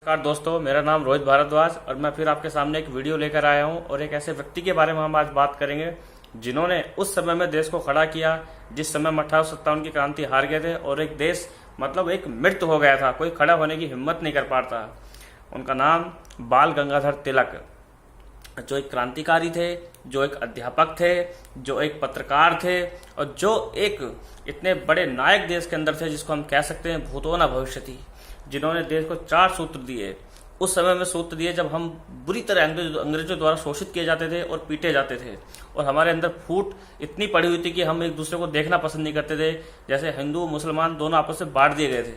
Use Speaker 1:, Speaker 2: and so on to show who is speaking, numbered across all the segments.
Speaker 1: नमस्कार दोस्तों, मेरा नाम रोहित भारद्वाज और मैं फिर आपके सामने एक वीडियो लेकर आया हूं और एक ऐसे व्यक्ति के बारे में हम आज बात करेंगे जिन्होंने उस समय में देश को खड़ा किया जिस समय में 1857 की क्रांति हार गए थे और एक देश एक मृत्यु हो गया था, कोई खड़ा होने की हिम्मत नहीं कर पाता। उनका नाम बाल गंगाधर तिलक, जो एक क्रांतिकारी थे, जो एक अध्यापक थे, जो एक पत्रकार थे और जो एक इतने बड़े नायक देश के अंदर थे जिसको हम कह सकते हैं भूतो न भविष्यति, जिन्होंने देश को 4 सूत्र दिए। उस समय में सूत्र दिए जब हम बुरी तरह अंग्रेजों द्वारा शोषित किए जाते थे और पीटे जाते थे और हमारे अंदर फूट इतनी पड़ी हुई थी कि हम एक दूसरे को देखना पसंद नहीं करते थे। जैसे हिंदू मुसलमान दोनों आपस में बांट दिए गए थे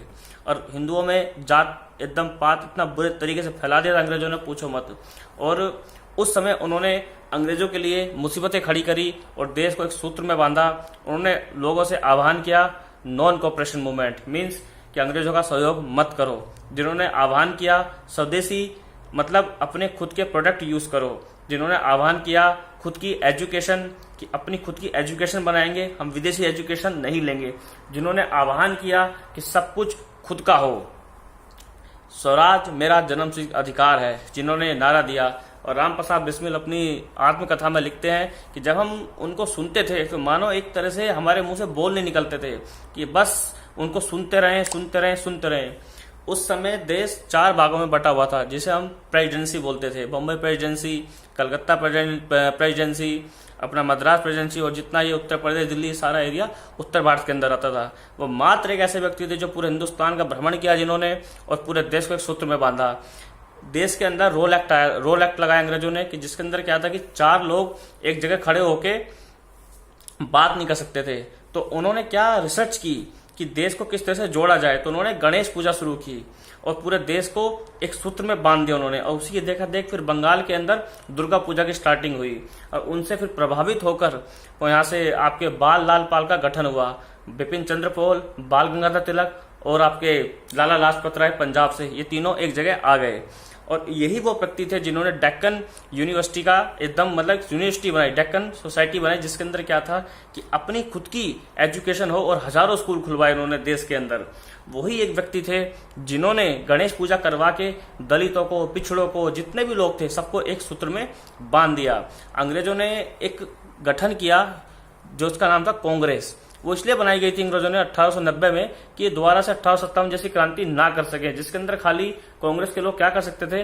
Speaker 1: और हिंदुओं में जात एकदम पात इतना बुरे तरीके से फैला दिया था अंग्रेजों ने, पूछो मत। और उस समय उन्होंने अंग्रेजों के लिए मुसीबतें खड़ी करी और देश को एक सूत्र में बांधा। उन्होंने लोगों से आह्वान किया नॉन कोऑपरेशन मूवमेंट, मीन्स कि अंग्रेजों का सहयोग मत करो। जिन्होंने आह्वान किया स्वदेशी मतलब अपने खुद के प्रोडक्ट यूज करो। जिन्होंने आह्वान किया खुद की एजुकेशन कि अपनी खुद की एजुकेशन बनाएंगे, हम विदेशी एजुकेशन नहीं लेंगे। जिन्होंने आह्वान किया कि सब कुछ खुद का हो, स्वराज मेरा जन्मसिद्ध अधिकार है, जिन्होंने नारा दिया। और राम प्रसाद बिस्मिल अपनी आत्मकथा में लिखते हैं कि जब हम उनको सुनते थे तो मानो एक तरह से हमारे मुंह से बोल नहीं निकलते थे कि बस उनको सुनते रहें सुनते रहें सुनते रहें। उस समय देश 4 भागों में बटा हुआ था जिसे हम प्रेसिडेंसी बोलते थे, बम्बई प्रेसिडेंसी, कलकत्ता प्रेसिडेंसी, अपना मद्रास प्रेसिडेंसी और जितना ये उत्तर प्रदेश दिल्ली सारा एरिया उत्तर भारत के अंदर आता था। वो मात्र एक ऐसे व्यक्ति थे जो पूरे हिंदुस्तान का भ्रमण किया जिन्होंने और पूरे देश को एक सूत्र में बांधा। देश के अंदर रोल एक्ट लगाया अंग्रेजों ने कि जिसके अंदर क्या था कि 4 लोग एक जगह खड़े होके बात नहीं कर सकते थे। तो उन्होंने क्या रिसर्च की कि देश को किस तरह से जोड़ा जाए, तो उन्होंने गणेश पूजा शुरू की और पूरे देश को एक सूत्र में बांध दिया उन्होंने। और उसी के देखा देख फिर बंगाल के अंदर दुर्गा पूजा की स्टार्टिंग हुई और उनसे फिर प्रभावित होकर यहाँ से आपके बाल लाल पाल का गठन हुआ। बिपिन चंद्र पॉल, बाल गंगाधर तिलक और आपके लाला लाजपत राय पंजाब से, ये तीनों एक जगह आ गए। और यही वो व्यक्ति थे जिन्होंने डेक्कन यूनिवर्सिटी का एकदम यूनिवर्सिटी बनाई, डेक्कन सोसाइटी बनाई, जिसके अंदर क्या था कि अपनी खुद की एजुकेशन हो और हजारों स्कूल खुलवाए उन्होंने देश के अंदर। वही एक व्यक्ति थे जिन्होंने गणेश पूजा करवा के दलितों को, पिछड़ों को, जितने भी लोग थे सबको एक सूत्र में बांध दिया। अंग्रेजों ने एक गठन किया जो उसका नाम था कांग्रेस। वो इसलिए बनाई गई थी अंग्रेजों ने 1890 में कि ये दोबारा से 1857 जैसी क्रांति ना कर सके, जिसके अंदर खाली कांग्रेस के लोग क्या कर सकते थे,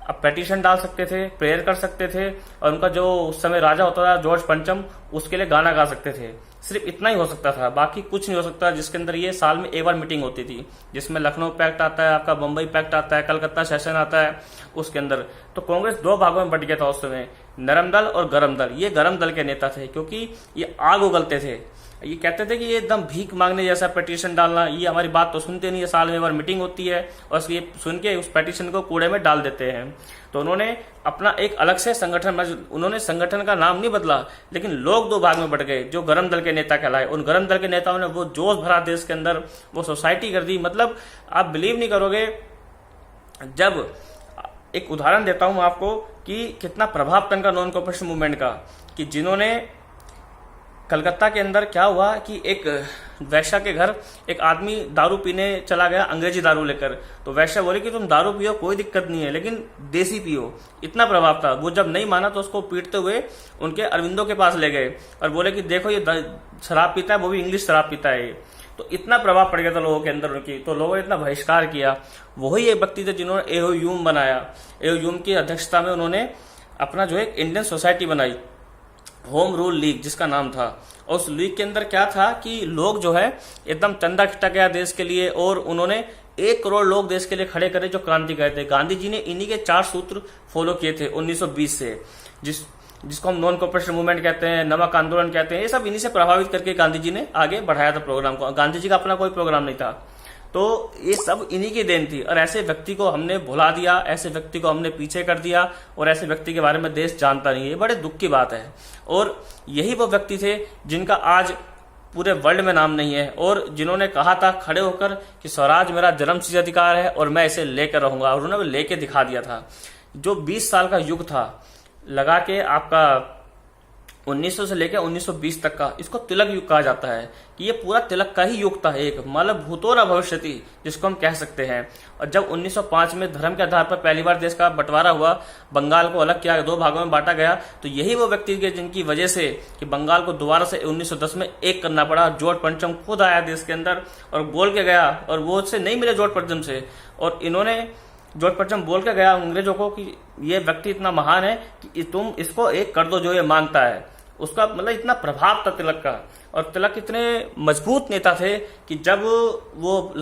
Speaker 1: अब पेटिशन डाल सकते थे, प्रेयर कर सकते थे और उनका जो उस समय राजा होता था जॉर्ज पंचम, उसके लिए गाना गा सकते थे। सिर्फ इतना ही हो सकता था, बाकी कुछ नहीं हो सकता। जिसके अंदर ये साल में एक बार मीटिंग होती थी जिसमें लखनऊ पैक्ट आता है, आपका बम्बई पैक्ट आता है, कलकत्ता सेशन आता है उसके अंदर। तो कांग्रेस 2 भागों में बट गया था उस समय, नरम दल और गरम दल। ये गरम दल के नेता थे क्योंकि ये आग उगलते थे। ये कहते थे कि ये एकदम भीख मांगने जैसा पेटिशन डालना, ये हमारी बात तो सुनते नहीं है, साल में एक बार मीटिंग होती है और ये सुन के उस पेटिशन को कूड़े में डाल देते हैं। तो उन्होंने अपना एक अलग से संगठन, उन्होंने संगठन का नाम नहीं बदला, लेकिन लोग 2 भाग में बट गए जो गरम दल के नेता कहलाए। उन गरम दल के नेताओं ने वो जोश भरा देश के अंदर, वो सोसाइटी कर दी। आप बिलीव नहीं करोगे, जब एक उदाहरण देता हूं आपको कि कितना प्रभाव था इनका नॉन कोऑपरेशन मूवमेंट का, कि जिन्होंने कलकत्ता के अंदर क्या हुआ कि एक वैश्या के घर एक आदमी दारू पीने चला गया, अंग्रेजी दारू लेकर। तो वैश्या बोले कि तुम दारू पियो कोई दिक्कत नहीं है, लेकिन देसी पियो। इतना प्रभाव था। वो जब नहीं माना तो उसको पीटते हुए उनके अरविंदो के पास ले गए और बोले कि देखो ये शराब पीता है, वो भी इंग्लिश शराब पीता है। तो इतना प्रभाव पड़ गया था लोगों के अंदर उनकी, तो लोगों ने इतना बहिष्कार किया। वही एक व्यक्ति थे जिन्होंने एओयूम बनाया। एओयूम की अध्यक्षता में उन्होंने अपना एक इंडियन सोसाइटी बनाई, होम रूल लीग जिसका नाम था। और उस लीग के अंदर क्या था कि लोग एकदम चंदा इकट्ठा किया देश के लिए और उन्होंने 1 करोड़ लोग देश के लिए खड़े करे जो क्रांति गए थे। गांधी जी ने इन्हीं के 4 सूत्र फॉलो किए थे 1920 से, जिसको हम नॉन कोऑपरेशन मूवमेंट कहते हैं, नमक आंदोलन कहते हैं। ये सब इन्हीं से प्रभावित करके गांधी जी ने आगे बढ़ाया था प्रोग्राम को। गांधी जी का अपना कोई प्रोग्राम नहीं था, तो ये सब इन्हीं की देन थी। और ऐसे व्यक्ति को हमने भुला दिया, ऐसे व्यक्ति को हमने पीछे कर दिया और ऐसे व्यक्ति के बारे में देश जानता नहीं है। ये बड़े दुख की बात है। और यही वो व्यक्ति थे जिनका आज पूरे वर्ल्ड में नाम नहीं है और जिन्होंने कहा था खड़े होकर कि स्वराज मेरा जन्मसिद्ध अधिकार है और मैं इसे लेकर रहूंगा, और उन्होंने लेके दिखा दिया था। जो 20 साल का युग था लगा के आपका 1900 से लेकर 1920 तक का, इसको तिलक युग कहा जाता है कि ये पूरा तिलक का ही युग था, एक मतलब भूतोरा भविष्यति जिसको हम कह सकते हैं। और जब 1905 में धर्म के आधार पर पहली बार देश का बंटवारा हुआ, बंगाल को अलग किया, 2 भागों में बांटा गया, तो यही वो व्यक्ति के जिनकी वजह से कि बंगाल को दोबारा से 1910 में एक करना पड़ा। जॉर्ज पंचम खुद आया देश के अंदर और बोल के गया, और वो उससे नहीं मिले जॉर्ज पंचम से, और इन्होंने जॉर्ज पंचम बोल के गया अंग्रेजों को कि ये व्यक्ति इतना महान है कि तुम इसको एक कर दो जो ये मांगता है। उसका मतलब इतना प्रभाव था तिलक का, और तिलक इतने मजबूत नेता थे कि जब वो